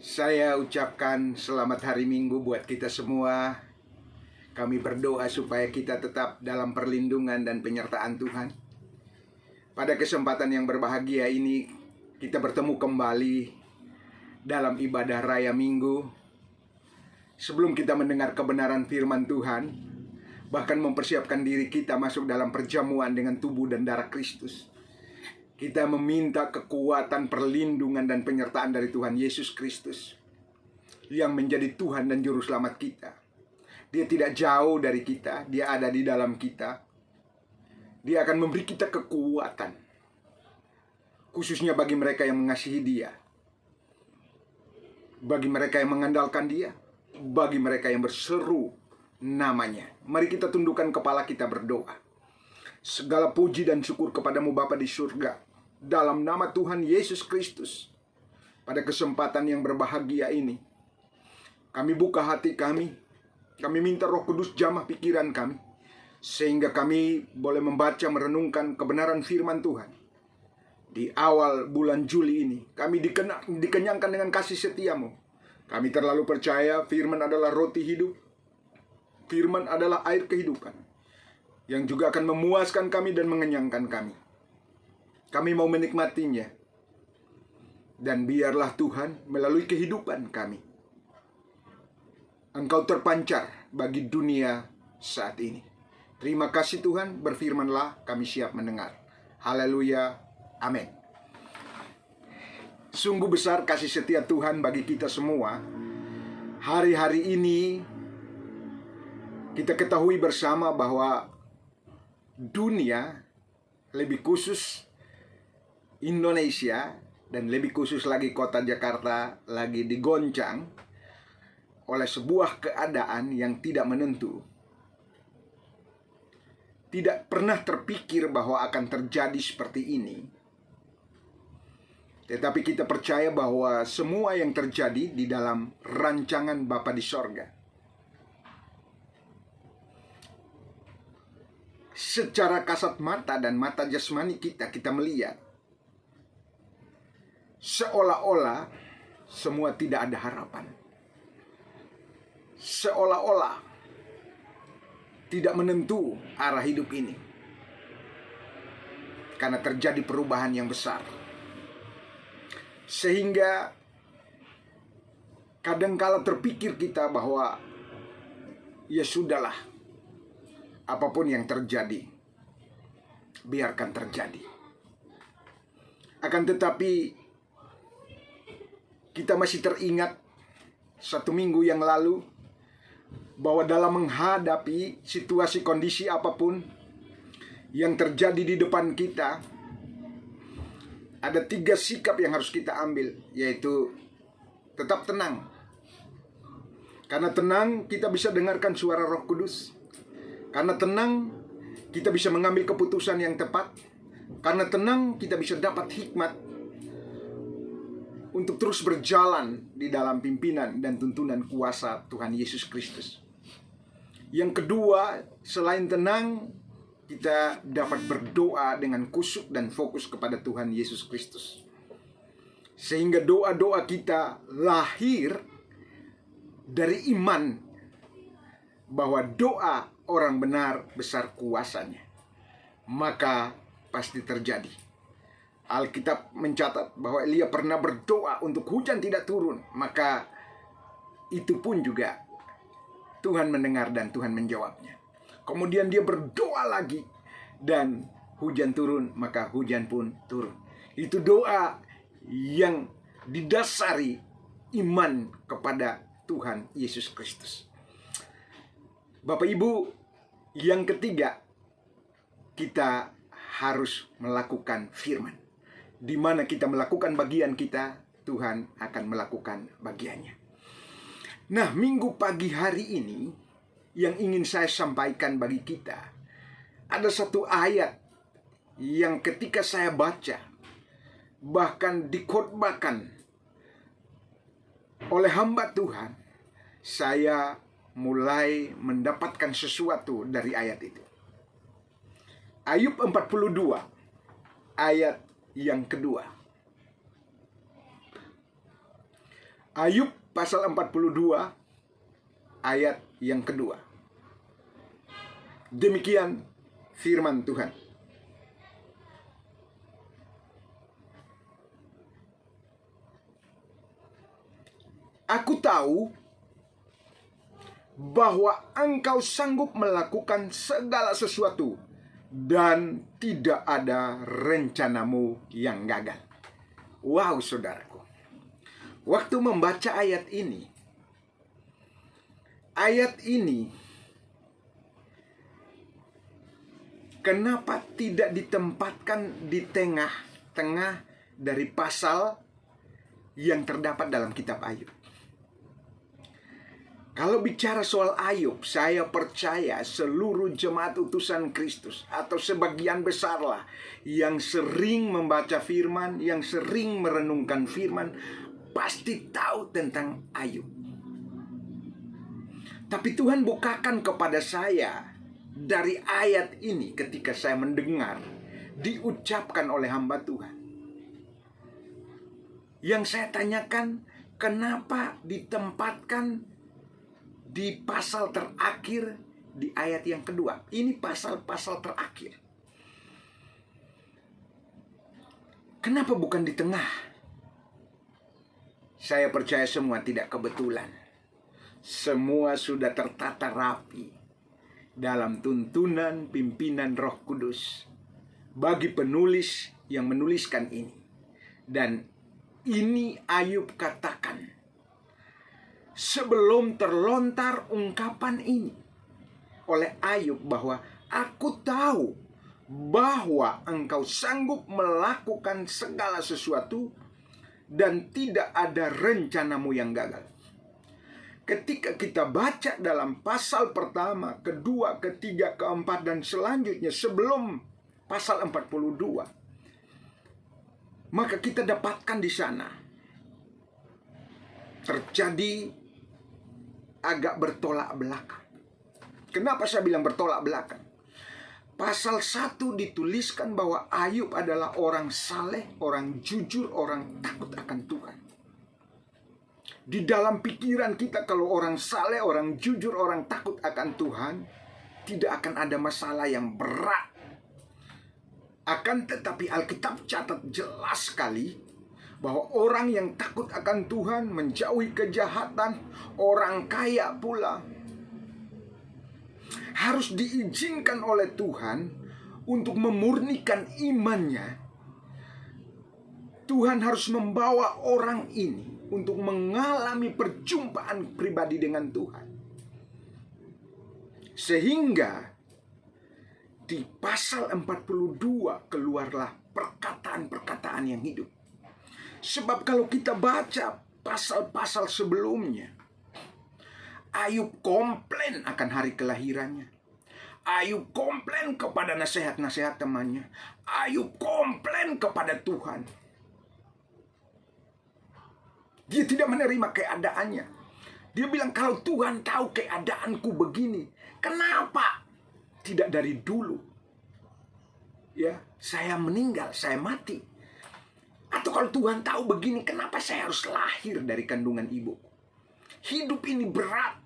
Saya ucapkan selamat hari Minggu buat kita semua. Kami berdoa supaya kita tetap dalam perlindungan dan penyertaan Tuhan. Pada kesempatan yang berbahagia ini, kita bertemu kembali dalam ibadah raya Minggu. Sebelum kita mendengar kebenaran firman Tuhan, bahkan mempersiapkan diri kita masuk dalam perjamuan dengan tubuh dan darah Kristus, kita meminta kekuatan, perlindungan, dan penyertaan dari Tuhan Yesus Kristus yang menjadi Tuhan dan Juru Selamat kita. Dia tidak jauh dari kita, Dia ada di dalam kita. Dia akan memberi kita kekuatan, khususnya bagi mereka yang mengasihi Dia, bagi mereka yang mengandalkan Dia, bagi mereka yang berseru namanya. Mari kita tundukkan kepala kita berdoa. Segala puji dan syukur kepadamu Bapa di surga, dalam nama Tuhan Yesus Kristus. Pada kesempatan yang berbahagia ini, kami buka hati kami. Kami minta Roh Kudus jamah pikiran kami, sehingga kami boleh membaca, merenungkan kebenaran firman Tuhan. Di awal bulan Juli ini, kami dikenyangkan dengan kasih setiamu. Kami terlalu percaya firman adalah roti hidup. Firman adalah air kehidupan, yang juga akan memuaskan kami dan mengenyangkan kami. Kami mau menikmatinya. Dan biarlah Tuhan melalui kehidupan kami, Engkau terpancar bagi dunia saat ini. Terima kasih Tuhan, berfirmanlah, kami siap mendengar. Haleluya, amin. Sungguh besar kasih setia Tuhan bagi kita semua. Hari-hari ini kita ketahui bersama bahwa dunia, lebih khusus Indonesia, dan lebih khusus lagi kota Jakarta, lagi digoncang oleh sebuah keadaan yang tidak menentu. Tidak pernah terpikir bahwa akan terjadi seperti ini. Tetapi kita percaya bahwa semua yang terjadi di dalam rancangan Bapa di sorga. Secara kasat mata dan mata jasmani kita melihat seolah-olah semua tidak ada harapan. Seolah-olah tidak menentu arah hidup ini, karena terjadi perubahan yang besar. Sehingga kadangkala terpikir kita bahwa ya sudahlah, apapun yang terjadi, biarkan terjadi. Akan tetapi kita masih teringat 1 minggu yang lalu bahwa dalam menghadapi situasi kondisi apapun yang terjadi di depan kita, ada 3 sikap yang harus kita ambil, yaitu tetap tenang. Karena tenang kita bisa dengarkan suara Roh Kudus. Karena tenang kita bisa mengambil keputusan yang tepat. Karena tenang kita bisa dapat hikmat untuk terus berjalan di dalam pimpinan dan tuntunan kuasa Tuhan Yesus Kristus. Yang kedua, selain tenang, kita dapat berdoa dengan khusyuk dan fokus kepada Tuhan Yesus Kristus. Sehingga doa-doa kita lahir dari iman bahwa doa orang benar besar kuasanya, maka pasti terjadi. Alkitab mencatat bahwa Elia pernah berdoa untuk hujan tidak turun, maka itu pun juga Tuhan mendengar dan Tuhan menjawabnya. Kemudian dia berdoa lagi dan hujan turun, maka hujan pun turun. Itu doa yang didasari iman kepada Tuhan Yesus Kristus. Bapak Ibu, yang ketiga, kita harus melakukan firman. Di mana kita melakukan bagian kita, Tuhan akan melakukan bagiannya. Nah, minggu pagi hari ini yang ingin saya sampaikan bagi kita, ada satu ayat yang ketika saya baca, bahkan dikhotbahkan oleh hamba Tuhan, saya mulai mendapatkan sesuatu dari ayat itu. Ayub 42 ayat yang kedua. Ayub pasal 42 ayat yang kedua. Demikian firman Tuhan. Aku tahu bahwa engkau sanggup melakukan segala sesuatu dan tidak ada rencanamu yang gagal. Wow, saudaraku. Waktu membaca ayat ini kenapa tidak ditempatkan di tengah-tengah dari pasal yang terdapat dalam kitab Ayub? Kalau bicara soal Ayub, saya percaya seluruh jemaat utusan Kristus atau sebagian besarlah yang sering membaca firman, yang sering merenungkan firman, pasti tahu tentang Ayub. Tapi Tuhan bukakan kepada saya dari ayat ini ketika saya mendengar diucapkan oleh hamba Tuhan. Yang saya tanyakan, kenapa ditempatkan di pasal terakhir di ayat yang kedua? Ini pasal-pasal terakhir. Kenapa bukan di tengah? Saya percaya semua tidak kebetulan. Semua sudah tertata rapi dalam tuntunan pimpinan Roh Kudus bagi penulis yang menuliskan ini. Dan ini Ayub katakan sebelum terlontar ungkapan ini oleh Ayub bahwa aku tahu bahwa engkau sanggup melakukan segala sesuatu dan tidak ada rencanamu yang gagal. Ketika kita baca dalam pasal pertama, kedua, ketiga, keempat, dan selanjutnya sebelum pasal 42, maka kita dapatkan di sana terjadi agak bertolak belakang. Kenapa saya bilang bertolak belakang? Pasal 1 dituliskan bahwa Ayub adalah orang saleh, orang jujur, orang takut akan Tuhan. Di dalam pikiran kita, kalau orang saleh, orang jujur, orang takut akan Tuhan, tidak akan ada masalah yang berat. Akan tetapi Alkitab catat jelas sekali bahwa orang yang takut akan Tuhan, menjauhi kejahatan, orang kaya pula, harus diizinkan oleh Tuhan untuk memurnikan imannya. Tuhan harus membawa orang ini untuk mengalami perjumpaan pribadi dengan Tuhan. Sehingga di pasal 42 keluarlah perkataan-perkataan yang hidup. Sebab kalau kita baca pasal-pasal sebelumnya, Ayub komplain akan hari kelahirannya. Ayub komplain kepada nasihat-nasihat temannya. Ayub komplain kepada Tuhan. Dia tidak menerima keadaannya. Dia bilang, kalau Tuhan tahu keadaanku begini, kenapa tidak dari dulu? Ya, saya meninggal, saya mati. Atau kalau Tuhan tahu begini, kenapa saya harus lahir dari kandungan ibu? Hidup ini berat.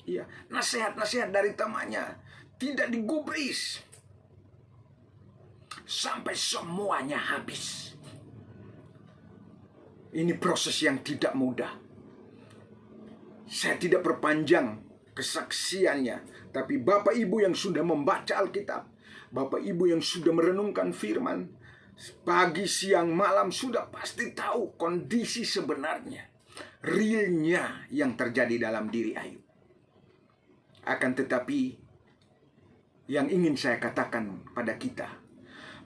Ya, nasihat-nasihat dari temannya tidak digubris sampai semuanya habis. Ini proses yang tidak mudah. Saya tidak perpanjang kesaksiannya, tapi Bapak Ibu yang sudah membaca Alkitab, Bapak Ibu yang sudah merenungkan firman, pagi, siang, malam, sudah pasti tahu kondisi sebenarnya, realnya yang terjadi dalam diri Ayub. Akan tetapi, yang ingin saya katakan pada kita,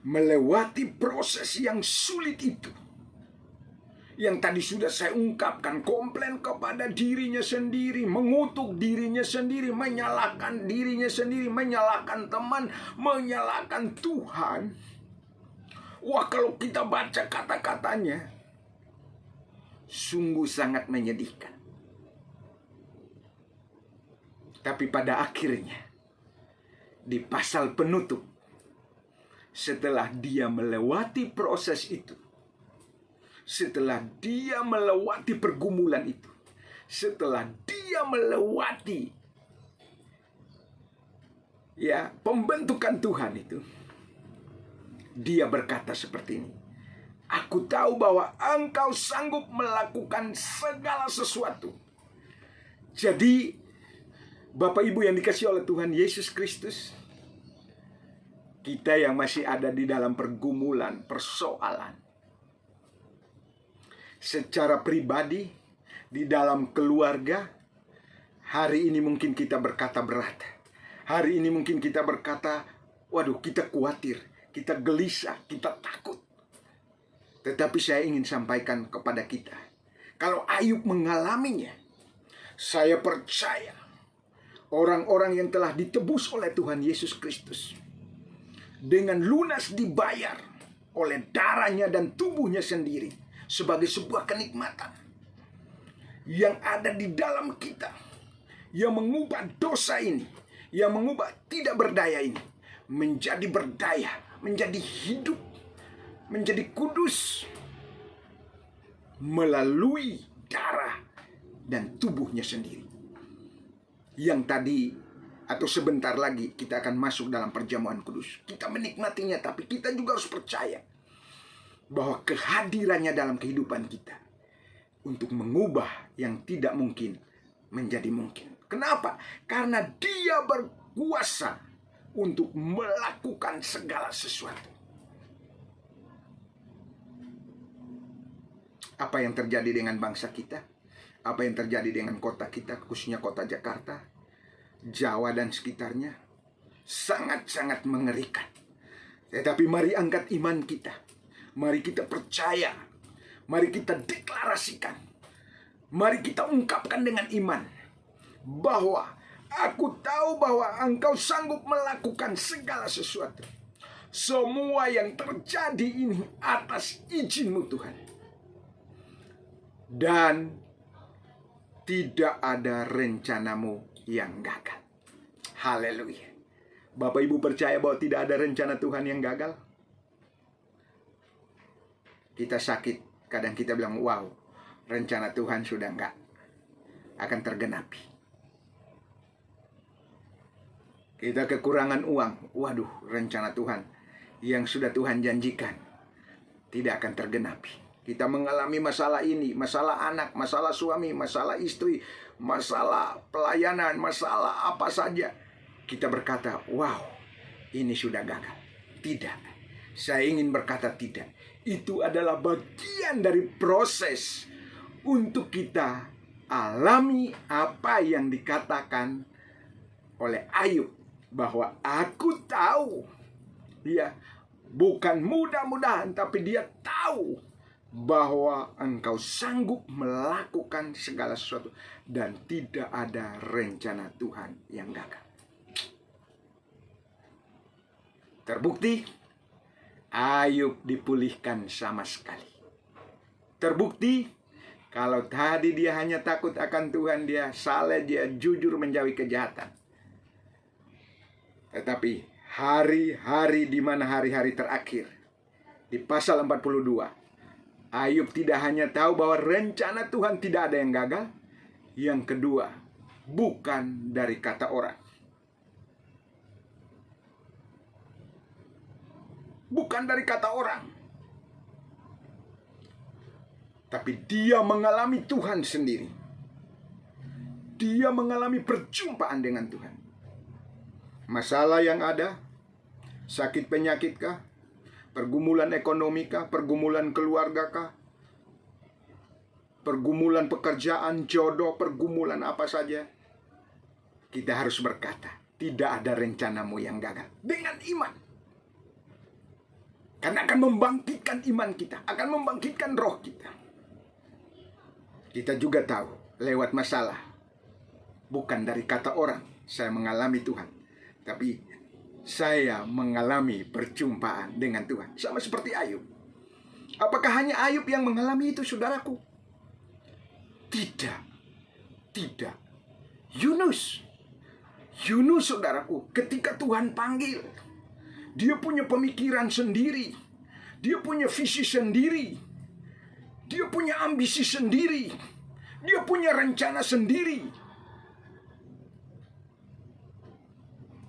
melewati proses yang sulit itu, yang tadi sudah saya ungkapkan, komplain kepada dirinya sendiri, mengutuk dirinya sendiri, menyalahkan dirinya sendiri, menyalahkan teman, menyalahkan Tuhan. Wah, kalau kita baca kata-katanya, sungguh sangat menyedihkan. Tapi pada akhirnya, di pasal penutup, setelah dia melewati proses itu, setelah dia melewati pergumulan itu, setelah dia melewati pembentukan Tuhan itu, dia berkata seperti ini, aku tahu bahwa Engkau sanggup melakukan segala sesuatu. Jadi, Bapak Ibu yang dikasihi oleh Tuhan Yesus Kristus, kita yang masih ada di dalam pergumulan, persoalan, secara pribadi, di dalam keluarga, hari ini mungkin kita berkata berat. Hari ini mungkin kita berkata, waduh, kita khawatir, kita gelisah, kita takut. Tetapi saya ingin sampaikan kepada kita, kalau Ayub mengalaminya, saya percaya orang-orang yang telah ditebus oleh Tuhan Yesus Kristus, dengan lunas dibayar oleh darahnya dan tubuhnya sendiri, sebagai sebuah kenikmatan yang ada di dalam kita, yang mengubah dosa ini, yang mengubah tidak berdaya ini menjadi berdaya, menjadi hidup, menjadi kudus melalui darah dan tubuhnya sendiri. Yang tadi atau sebentar lagi kita akan masuk dalam perjamuan kudus. Kita menikmatinya, tapi kita juga harus percaya bahwa kehadirannya dalam kehidupan kita untuk mengubah yang tidak mungkin menjadi mungkin. Kenapa? Karena Dia berkuasa untuk melakukan segala sesuatu. Apa yang terjadi dengan bangsa kita? Apa yang terjadi dengan kota kita, khususnya kota Jakarta, Jawa dan sekitarnya, sangat-sangat mengerikan. Tetapi mari angkat iman kita. Mari kita percaya. Mari kita deklarasikan. Mari kita ungkapkan dengan iman bahwa aku tahu bahwa Engkau sanggup melakukan segala sesuatu. Semua yang terjadi ini atas izin-Mu, Tuhan. Dan tidak ada rencana-Mu yang gagal. Haleluya. Bapak Ibu percaya bahwa tidak ada rencana Tuhan yang gagal? Kita sakit, kadang kita bilang, wow, rencana Tuhan sudah enggak akan tergenapi. Kita kekurangan uang, waduh, rencana Tuhan yang sudah Tuhan janjikan tidak akan tergenapi. Kita mengalami masalah ini, masalah anak, masalah suami, masalah istri, masalah pelayanan, masalah apa saja. Kita berkata, wow, ini sudah gagal. Tidak. Saya ingin berkata tidak. Itu adalah bagian dari proses untuk kita alami apa yang dikatakan oleh Ayub. Bahwa aku tahu. Dia bukan mudah-mudahan, tapi dia tahu bahwa Engkau sanggup melakukan segala sesuatu dan tidak ada rencana Tuhan yang gagal. Terbukti, Ayub dipulihkan sama sekali. Terbukti, kalau tadi dia hanya takut akan Tuhan, dia saleh, dia jujur menjauhi kejahatan. Tetapi hari-hari di mana hari-hari terakhir, di pasal 42, Ayub tidak hanya tahu bahwa rencana Tuhan tidak ada yang gagal. Yang kedua, bukan dari kata orang. Bukan dari kata orang. Tapi dia mengalami Tuhan sendiri. Dia mengalami perjumpaan dengan Tuhan. Masalah yang ada, sakit penyakit kah? Pergumulan ekonomi kah? Pergumulan keluarga kah? Pergumulan pekerjaan, jodoh, pergumulan apa saja? Kita harus berkata, tidak ada rencana-Mu yang gagal. Dengan iman. Karena akan membangkitkan iman kita, akan membangkitkan roh kita. Kita juga tahu, lewat masalah, bukan dari kata orang, saya mengalami Tuhan. Tapi saya mengalami perjumpaan dengan Tuhan. Sama seperti Ayub. Apakah hanya Ayub yang mengalami itu, saudaraku? Tidak. Tidak. Yunus, saudaraku, ketika Tuhan panggil, dia punya pemikiran sendiri. Dia punya visi sendiri. Dia punya ambisi sendiri. Dia punya rencana sendiri.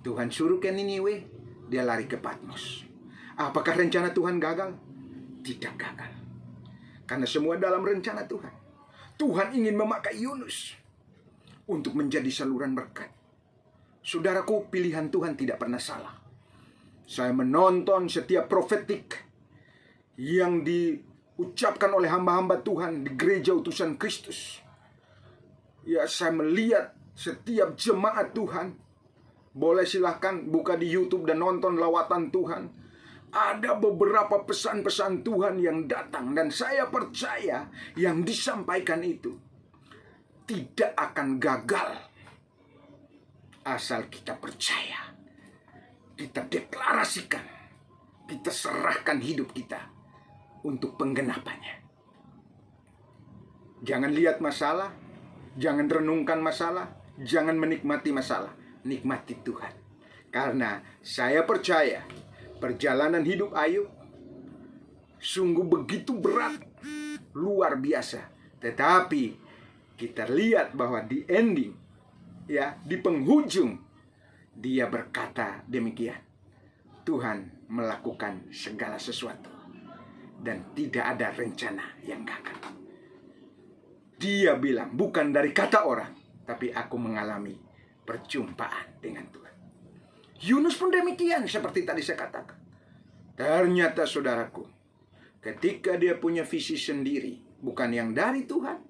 Tuhan suruh ke Niniwe, dia lari ke Patmos. Apakah rencana Tuhan gagal? Tidak gagal. Karena semua dalam rencana Tuhan. Tuhan ingin memakai Yunus untuk menjadi saluran berkat. Saudaraku, pilihan Tuhan tidak pernah salah. Saya menonton setiap profetik yang diucapkan oleh hamba-hamba Tuhan di gereja utusan Kristus. Ya, saya melihat setiap jemaat Tuhan. Boleh silahkan buka di YouTube dan nonton lawatan Tuhan. Ada beberapa pesan-pesan Tuhan yang datang, dan saya percaya yang disampaikan itu tidak akan gagal asal kita percaya, kita deklarasikan, kita serahkan hidup kita untuk penggenapannya. Jangan lihat masalah, jangan renungkan masalah, jangan menikmati masalah, nikmati Tuhan. Karena saya percaya perjalanan hidup Ayub sungguh begitu berat, luar biasa. Tetapi kita lihat bahwa di ending, ya, di penghujung, dia berkata demikian. Tuhan melakukan segala sesuatu dan tidak ada rencana yang gagal. Dia bilang, bukan dari kata orang, tapi aku mengalami perjumpaan dengan Tuhan. Yunus pun demikian, seperti tadi saya katakan. Ternyata saudaraku, ketika dia punya visi sendiri, bukan yang dari Tuhan,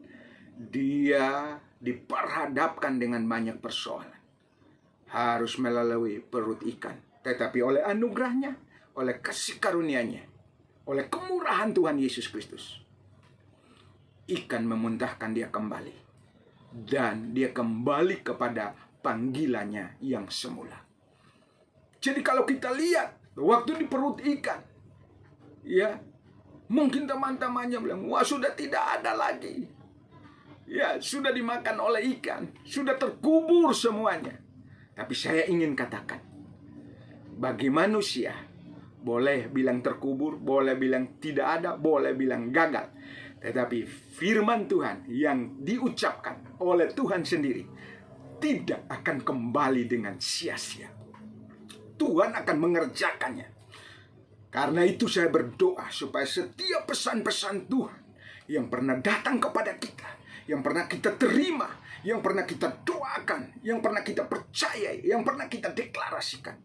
dia diperhadapkan dengan banyak persoalan. Harus melalui perut ikan. Tetapi oleh anugerahnya, oleh kasih karunia-Nya, oleh kemurahan Tuhan Yesus Kristus, ikan memuntahkan dia kembali. Dan dia kembali kepada panggilannya yang semula. Jadi kalau kita lihat waktu di perut ikan, ya, mungkin teman-temannya bilang, wah, sudah tidak ada lagi. Ya, sudah dimakan oleh ikan, sudah terkubur semuanya. Tapi saya ingin katakan, bagi manusia, boleh bilang terkubur, boleh bilang tidak ada, boleh bilang gagal. Tetapi firman Tuhan yang diucapkan oleh Tuhan sendiri tidak akan kembali dengan sia-sia. Tuhan akan mengerjakannya. Karena itu saya berdoa supaya setiap pesan-pesan Tuhan yang pernah datang kepada kita, yang pernah kita terima, yang pernah kita doakan, yang pernah kita percayai, yang pernah kita deklarasikan,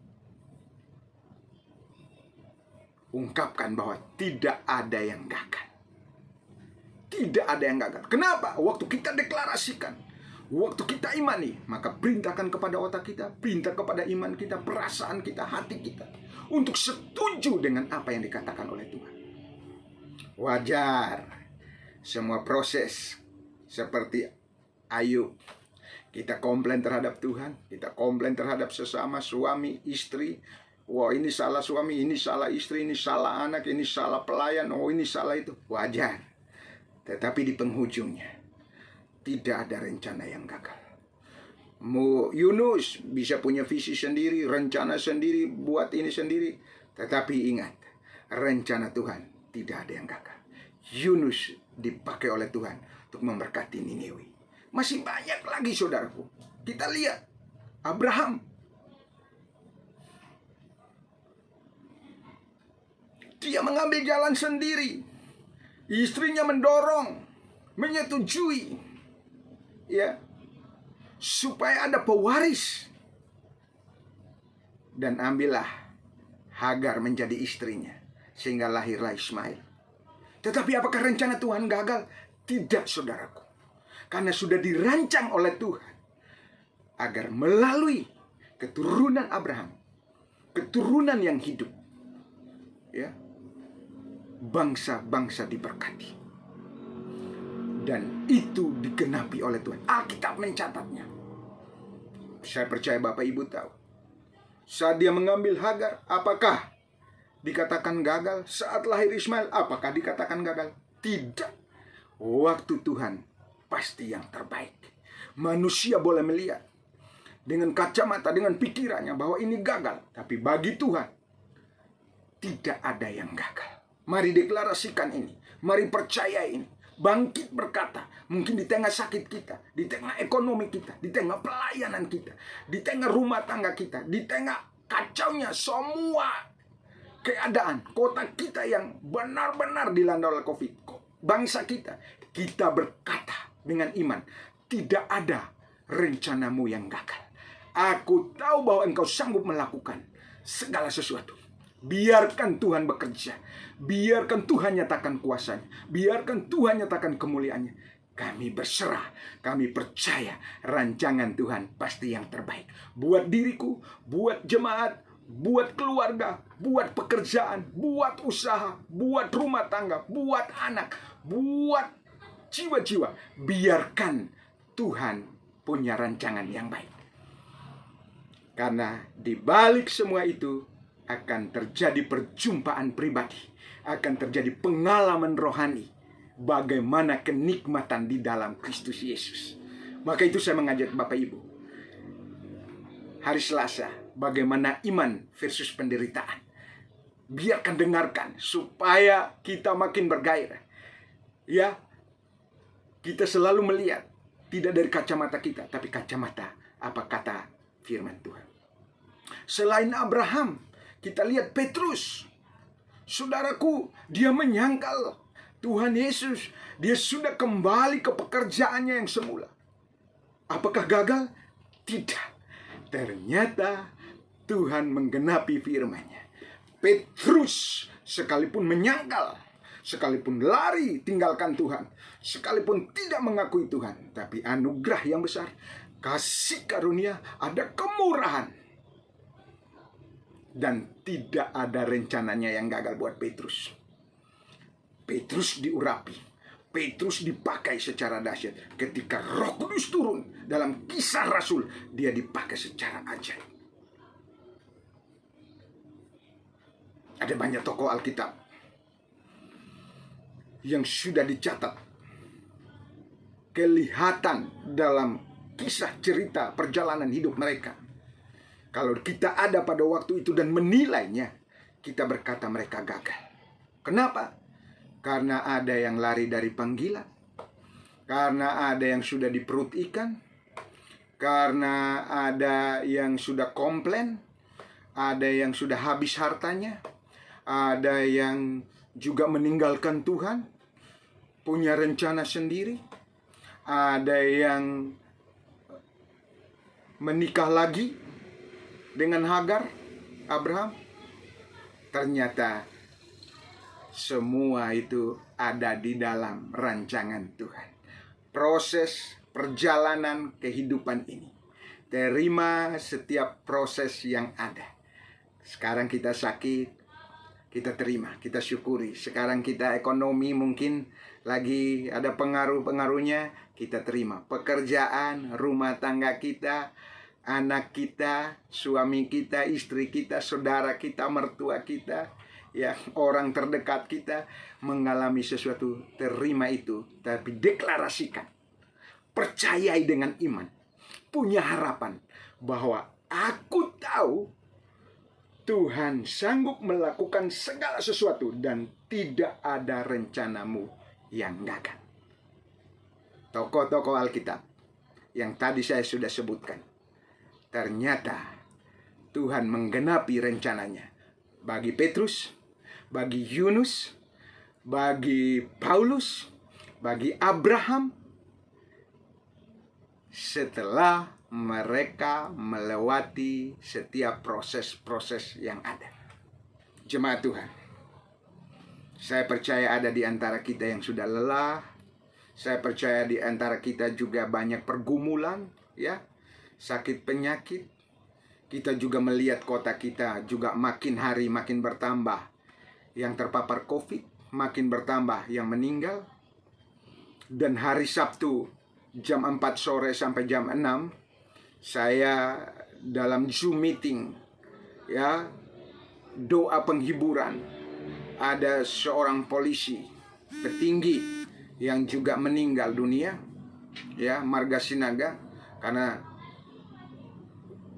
ungkapkan bahwa tidak ada yang gagal. Tidak ada yang gagal. Kenapa? Waktu kita deklarasikan, waktu kita imani, maka perintahkan kepada otak kita, perintah kepada iman kita, perasaan kita, hati kita, untuk setuju dengan apa yang dikatakan oleh Tuhan. Wajar. Semua proses seperti Ayub, kita komplain terhadap Tuhan, kita komplain terhadap sesama suami, istri. Wah, ini salah suami, ini salah istri, ini salah anak, ini salah pelayan, oh ini salah itu. Wajar. Tetapi di penghujungnya tidak ada rencana yang gagal. Yunus bisa punya visi sendiri, rencana sendiri, buat ini sendiri. Tetapi ingat, rencana Tuhan tidak ada yang gagal. Yunus dipakai oleh Tuhan untuk memberkati Niniwe. Masih banyak lagi saudaraku. Kita lihat Abraham. Dia mengambil jalan sendiri. Istrinya mendorong, menyetujui, ya, supaya ada pewaris. Dan ambillah Hagar menjadi istrinya, sehingga lahirlah Ismail. Tetapi apakah rencana Tuhan gagal? Tidak, saudaraku. Karena sudah dirancang oleh Tuhan agar melalui keturunan Abraham, keturunan yang hidup, ya, bangsa-bangsa diberkati. Dan itu digenapi oleh Tuhan. Alkitab mencatatnya. Saya percaya Bapak Ibu tahu. Saat dia mengambil Hagar, apakah dikatakan gagal? Saat lahir Ismail, apakah dikatakan gagal? Tidak. Waktu Tuhan pasti yang terbaik. Manusia boleh melihat dengan kacamata, dengan pikirannya bahwa ini gagal. Tapi bagi Tuhan tidak ada yang gagal. Mari deklarasikan ini. Mari percaya ini. bangkit berkata, mungkin di tengah sakit kita, di tengah ekonomi kita, di tengah pelayanan kita, di tengah rumah tangga kita, di tengah kacaunya semua keadaan kota kita yang benar-benar dilanda oleh COVID, bangsa kita berkata dengan iman, tidak ada rencanamu yang gagal. Aku tahu bahwa engkau sanggup melakukan segala sesuatu. Biarkan Tuhan bekerja. Biarkan Tuhan nyatakan kuasanya. Biarkan Tuhan nyatakan kemuliaannya. Kami berserah. Kami percaya rancangan Tuhan pasti yang terbaik. Buat diriku, buat jemaat, buat keluarga, buat pekerjaan, buat usaha, buat rumah tangga, buat anak, buat jiwa-jiwa. Biarkan Tuhan punya rancangan yang baik. Karena di balik semua itu akan terjadi perjumpaan pribadi, akan terjadi pengalaman rohani, bagaimana kenikmatan di dalam Kristus Yesus. Maka itu saya mengajak Bapak Ibu, hari Selasa, bagaimana iman versus penderitaan. Biarkan dengarkan supaya kita makin bergairah. Ya, kita selalu melihat tidak dari kacamata kita, tapi kacamata apa kata firman Tuhan. Selain Abraham, kita lihat Petrus. Saudaraku, dia menyangkal Tuhan Yesus. Dia sudah kembali ke pekerjaannya yang semula. Apakah gagal? Tidak. Ternyata Tuhan menggenapi firman-Nya. Petrus sekalipun menyangkal, sekalipun lari tinggalkan Tuhan, sekalipun tidak mengakui Tuhan, tapi anugerah yang besar, kasih karunia, ada kemurahan. Dan tidak ada rencananya yang gagal buat Petrus. Petrus diurapi, Petrus dipakai secara dahsyat. Ketika Roh Kudus turun dalam Kisah Rasul, dia dipakai secara ajaib. Ada banyak tokoh Alkitab yang sudah dicatat, kelihatan dalam kisah cerita perjalanan hidup mereka. Kalau kita ada pada waktu itu dan menilainya, kita berkata mereka gagal. Kenapa? Karena ada yang lari dari panggilan, karena ada yang sudah di perut ikan, karena ada yang sudah komplain, ada yang sudah habis hartanya, ada yang juga meninggalkan Tuhan, punya rencana sendiri, ada yang menikah lagi dengan Hagar, Abraham. Ternyata semua itu ada di dalam rancangan Tuhan. Proses perjalanan kehidupan ini. Terima setiap proses yang ada. Sekarang kita sakit, kita terima, kita syukuri. Sekarang kita ekonomi mungkin lagi ada pengaruh-pengaruhnya, kita terima. Pekerjaan, rumah tangga kita, anak kita, suami kita, istri kita, saudara kita, mertua kita, ya, orang terdekat kita mengalami sesuatu, terima itu, tapi deklarasikan, percayai dengan iman, punya harapan bahwa aku tahu Tuhan sanggup melakukan segala sesuatu dan tidak ada rencanamu yang gagal. Tokoh-tokoh Alkitab yang tadi saya sudah sebutkan, ternyata Tuhan menggenapi rencananya bagi Petrus, bagi Yunus, bagi Paulus, bagi Abraham, setelah mereka melewati setiap proses-proses yang ada. Jemaat Tuhan, saya percaya ada di antara kita yang sudah lelah. Saya percaya di antara kita juga banyak pergumulan, ya, sakit penyakit. Kita juga melihat kota kita juga makin hari makin bertambah yang terpapar COVID, makin bertambah yang meninggal. Dan hari Sabtu jam 4 sore sampai jam 6 saya dalam Zoom meeting, ya, doa penghiburan. Ada seorang polisi petinggi yang juga meninggal dunia, ya, Marga Sinaga, karena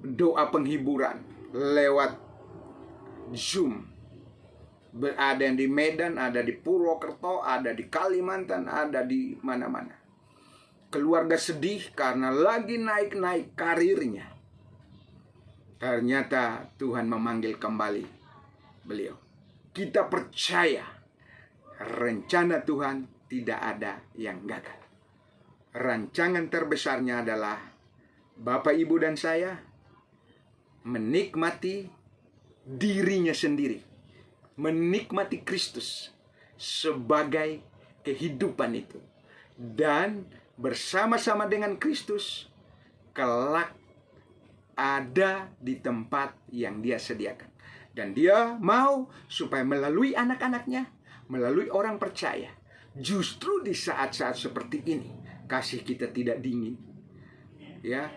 doa penghiburan lewat Zoom. Ada yang di Medan, ada di Purwokerto, ada di Kalimantan, ada di mana-mana. Keluarga sedih karena lagi naik-naik karirnya. Ternyata Tuhan memanggil kembali beliau. Kita percaya rencana Tuhan tidak ada yang gagal. Rancangan terbesarnya adalah Bapak, Ibu, dan saya menikmati dirinya sendiri, menikmati Kristus sebagai kehidupan itu, dan bersama-sama dengan Kristus kelak ada di tempat yang Dia sediakan. Dan Dia mau supaya melalui anak-anaknya, melalui orang percaya, justru di saat-saat seperti ini kasih kita tidak dingin, ya.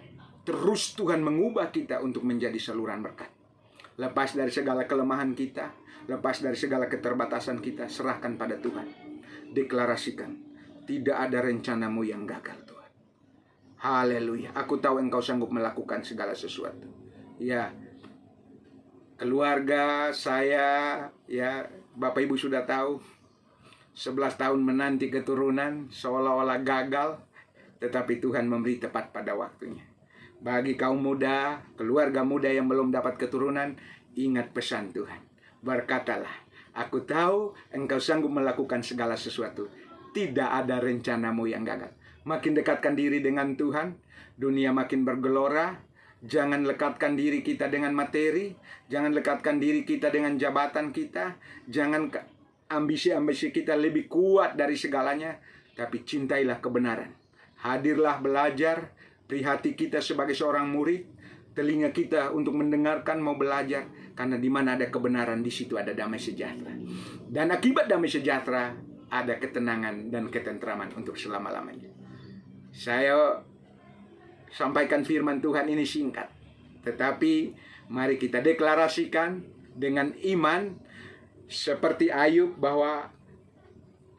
Terus Tuhan mengubah kita untuk menjadi saluran berkat. Lepas dari segala kelemahan kita, lepas dari segala keterbatasan kita, serahkan pada Tuhan. Deklarasikan, tidak ada rencanamu yang gagal, Tuhan. Haleluya. Aku tahu Engkau sanggup melakukan segala sesuatu. Ya, keluarga saya, ya, Bapak Ibu sudah tahu, 11 tahun menanti keturunan seolah-olah gagal, tetapi Tuhan memberi tepat pada waktunya. Bagi kaum muda, keluarga muda yang belum dapat keturunan, ingat pesan Tuhan. Berkatalah, aku tahu Engkau sanggup melakukan segala sesuatu. Tidak ada rencanamu yang gagal. Makin dekatkan diri dengan Tuhan, dunia makin bergelora. Jangan lekatkan diri kita dengan materi, jangan lekatkan diri kita dengan jabatan kita, jangan ambisi-ambisi kita lebih kuat dari segalanya, tapi cintailah kebenaran. Hadirlah belajar, beri hati kita sebagai seorang murid, telinga kita untuk mendengarkan, mau belajar, karena di mana ada kebenaran, di situ ada damai sejahtera. Dan akibat damai sejahtera, ada ketenangan dan ketentraman untuk selama-lamanya. Saya sampaikan firman Tuhan ini singkat, tetapi mari kita deklarasikan dengan iman, seperti Ayub, bahwa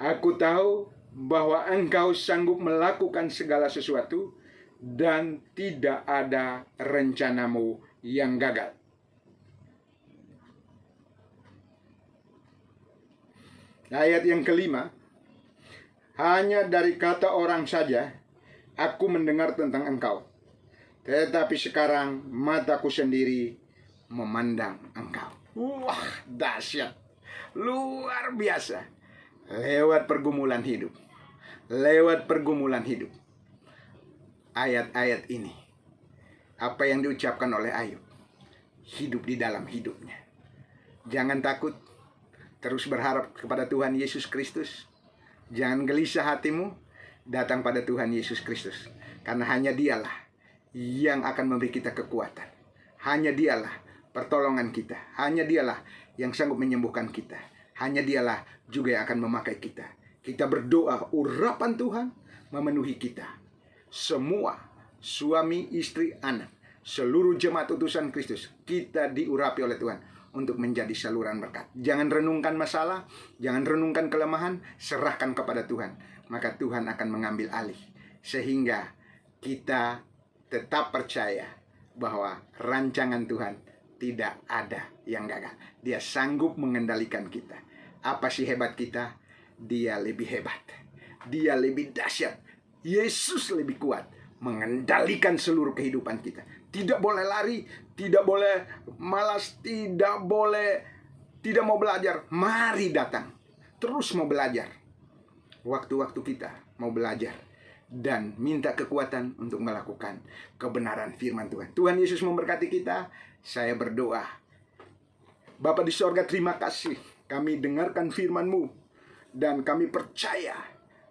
aku tahu bahwa Engkau sanggup melakukan segala sesuatu dan tidak ada rencanamu yang gagal. Ayat yang kelima, hanya dari kata orang saja aku mendengar tentang Engkau, tetapi sekarang mataku sendiri memandang Engkau. Wah, dahsyat. Luar biasa. Lewat pergumulan hidup, ayat-ayat ini, apa yang diucapkan oleh Ayub, hidup di dalam hidupnya. Jangan takut, terus berharap kepada Tuhan Yesus Kristus. Jangan gelisah hatimu, datang pada Tuhan Yesus Kristus, karena hanya Dialah yang akan memberi kita kekuatan. Hanya Dialah pertolongan kita. Hanya Dialah yang sanggup menyembuhkan kita. Hanya Dialah juga yang akan memakai kita. Kita berdoa, urapan Tuhan memenuhi kita. Semua suami, istri, anak, seluruh jemaat utusan Kristus, kita diurapi oleh Tuhan untuk menjadi saluran berkat. Jangan renungkan masalah, jangan renungkan kelemahan, serahkan kepada Tuhan. Maka Tuhan akan mengambil alih, sehingga kita tetap percaya bahwa rancangan Tuhan tidak ada yang gagal. Dia sanggup mengendalikan kita. Apa sih hebat kita? Dia lebih hebat. Dia lebih dahsyat. Yesus lebih kuat mengendalikan seluruh kehidupan kita. Tidak boleh lari, tidak boleh malas, tidak mau belajar. Mari datang. Terus mau belajar. Waktu-waktu kita mau belajar dan minta kekuatan untuk melakukan kebenaran firman Tuhan. Tuhan Yesus memberkati kita. Saya berdoa, Bapa di sorga, terima kasih. Kami dengarkan firman-Mu dan kami percaya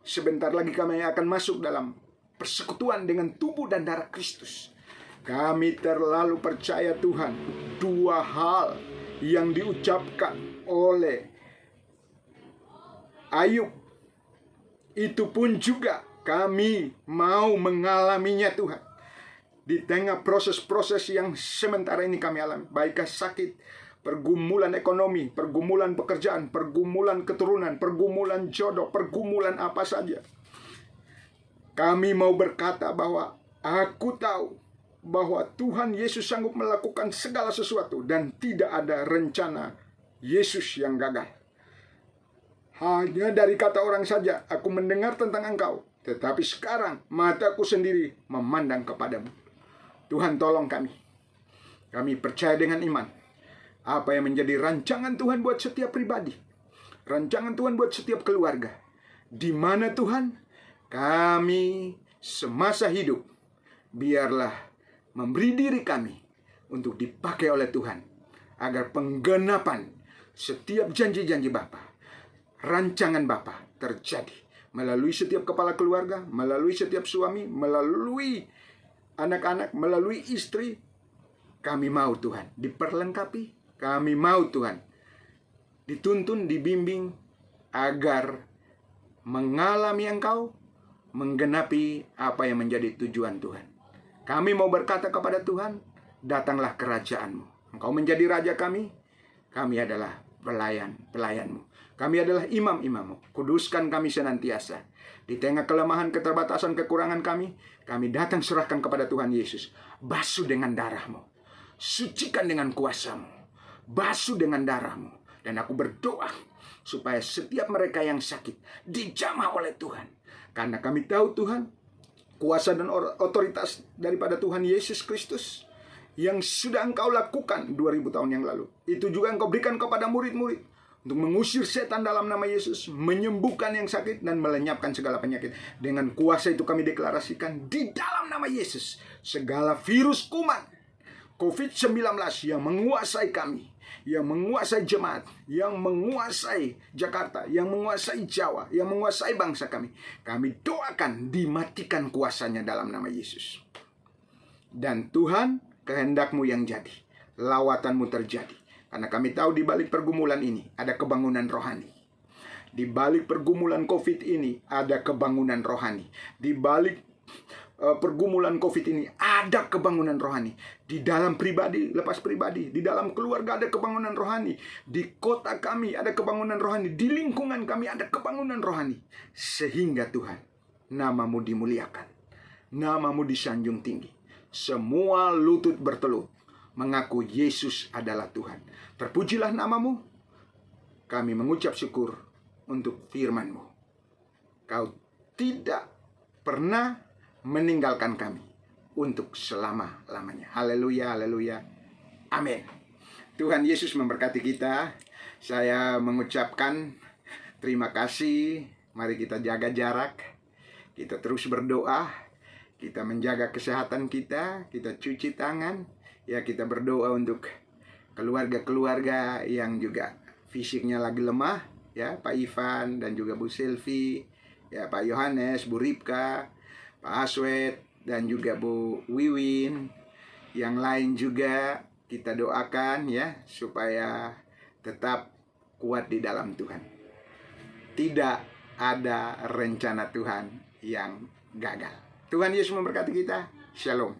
sebentar lagi kami akan masuk dalam persekutuan dengan tubuh dan darah Kristus. Kami terlalu percaya Tuhan, dua hal yang diucapkan oleh Ayub, itu pun juga kami mau mengalaminya Tuhan. Di tengah proses-proses yang sementara ini kami alami, baikkah sakit, pergumulan ekonomi, pergumulan pekerjaan, pergumulan keturunan, pergumulan jodoh, pergumulan apa saja, kami mau berkata bahwa aku tahu bahwa Tuhan Yesus sanggup melakukan segala sesuatu dan tidak ada rencana Yesus yang gagal. Hanya dari kata orang saja aku mendengar tentang Engkau, tetapi sekarang mataku sendiri memandang kepadamu. Tuhan, tolong kami. Kami percaya dengan iman apa yang menjadi rancangan Tuhan buat setiap pribadi, rancangan Tuhan buat setiap keluarga, di mana Tuhan kami semasa hidup biarlah memberi diri kami untuk dipakai oleh Tuhan, agar penggenapan setiap janji-janji Bapa, rancangan Bapa terjadi melalui setiap kepala keluarga, melalui setiap suami, melalui anak-anak, melalui istri. Kami mau Tuhan diperlengkapi, kami mau Tuhan dituntun, dibimbing agar mengalami Engkau, menggenapi apa yang menjadi tujuan Tuhan. Kami mau berkata kepada Tuhan, datanglah kerajaan-Mu. Engkau menjadi raja kami adalah pelayan-pelayan-Mu. Kami adalah imam-imam-Mu. Kuduskan kami senantiasa. Di tengah kelemahan, keterbatasan, kekurangan kami datang serahkan kepada Tuhan Yesus. Basuh dengan darah-Mu. Sucikan dengan kuasa-Mu. Basuh dengan darah-Mu. Dan aku berdoa supaya setiap mereka yang sakit dijamah oleh Tuhan. Karena kami tahu Tuhan, kuasa dan otoritas daripada Tuhan Yesus Kristus yang sudah Engkau lakukan 2000 tahun yang lalu, itu juga Engkau berikan kepada murid-murid untuk mengusir setan dalam nama Yesus, menyembuhkan yang sakit dan melenyapkan segala penyakit. Dengan kuasa itu kami deklarasikan di dalam nama Yesus, segala virus kuman COVID-19 yang menguasai kami, yang menguasai jemaat, yang menguasai Jakarta, yang menguasai Jawa, yang menguasai bangsa kami doakan dimatikan kuasanya dalam nama Yesus. Dan Tuhan, kehendak-Mu yang jadi, lawatan-Mu terjadi. Karena kami tahu di balik pergumulan ini ada kebangunan rohani. Di balik pergumulan COVID ini ada kebangunan rohani. Di balik pergumulan COVID ini ada kebangunan rohani. Di dalam pribadi, lepas pribadi, di dalam keluarga ada kebangunan rohani. Di kota kami ada kebangunan rohani. Di lingkungan kami ada kebangunan rohani. Sehingga Tuhan, nama-Mu dimuliakan, nama-Mu disanjung tinggi. Semua lutut bertelut mengaku Yesus adalah Tuhan. Terpujilah nama-Mu. Kami mengucap syukur untuk firman-Mu. Kau tidak pernah meninggalkan kami untuk selama-lamanya. Haleluya, haleluya. Amin. Tuhan Yesus memberkati kita. Saya mengucapkan terima kasih. Mari kita jaga jarak. Kita terus berdoa. Kita menjaga kesehatan kita. Kita cuci tangan. Ya, kita berdoa untuk keluarga-keluarga yang juga fisiknya lagi lemah. Ya, Pak Ivan dan juga Bu Silvi. Ya, Pak Yohanes, Bu Ripka, Pak Aswet, dan juga Bu Wiwin. Yang lain juga kita doakan ya, supaya tetap kuat di dalam Tuhan. Tidak ada rencana Tuhan yang gagal. Tuhan Yesus memberkati kita. Shalom.